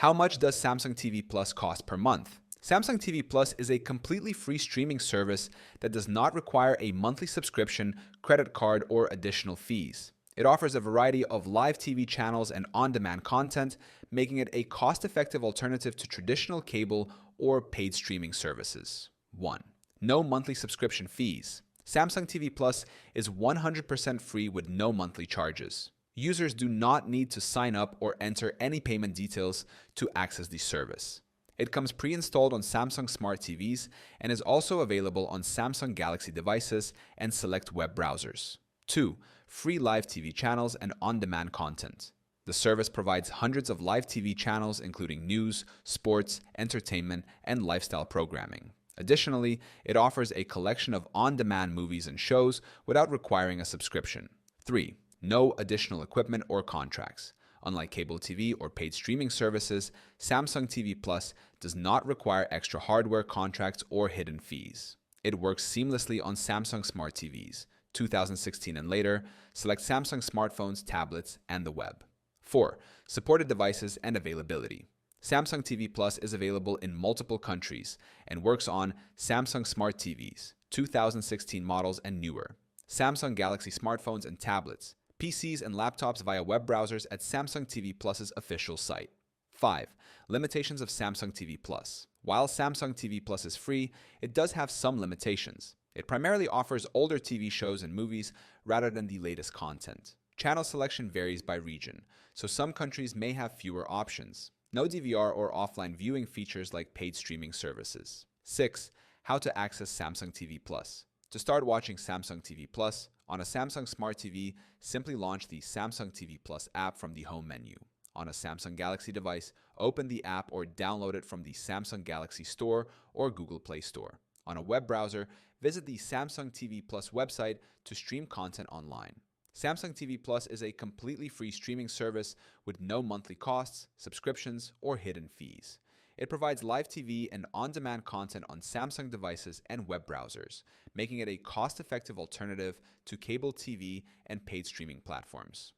How much does Samsung TV Plus cost per month? Samsung TV Plus is a completely free streaming service that does not require a monthly subscription, credit card, or additional fees. It offers a variety of live TV channels and on-demand content, making it a cost-effective alternative to traditional cable or paid streaming services. 1. No monthly subscription fees. Samsung TV Plus is 100% free with no monthly charges. Users do not need to sign up or enter any payment details to access the service. It comes pre-installed on Samsung Smart TVs and is also available on Samsung Galaxy devices and select web browsers. 2. Free live TV channels and on-demand content. The service provides hundreds of live TV channels including news, sports, entertainment, and lifestyle programming. Additionally, it offers a collection of on-demand movies and shows without requiring a subscription. 3. No additional equipment or contracts. Unlike cable TV or paid streaming services, Samsung TV Plus does not require extra hardware contracts or hidden fees. It works seamlessly on Samsung Smart TVs, 2016 and later, select Samsung smartphones, tablets, and the web. 4. Supported devices and availability. Samsung TV Plus is available in multiple countries and works on Samsung Smart TVs, 2016 models and newer, Samsung Galaxy smartphones and tablets, PCs and laptops via web browsers at Samsung TV Plus's official site. 5. Limitations of Samsung TV Plus. While Samsung TV Plus is free, it does have some limitations. It primarily offers older TV shows and movies rather than the latest content. Channel selection varies by region, so some countries may have fewer options. No DVR or offline viewing features like paid streaming services. 6. How to access Samsung TV Plus. To start watching Samsung TV Plus, on a Samsung Smart TV, simply launch the Samsung TV Plus app from the home menu. On a Samsung Galaxy device, open the app or download it from the Samsung Galaxy Store or Google Play Store. On a web browser, visit the Samsung TV Plus website to stream content online. Samsung TV Plus is a completely free streaming service with no monthly costs, subscriptions, or hidden fees. It provides live TV and on-demand content on Samsung devices and web browsers, making it a cost-effective alternative to cable TV and paid streaming platforms.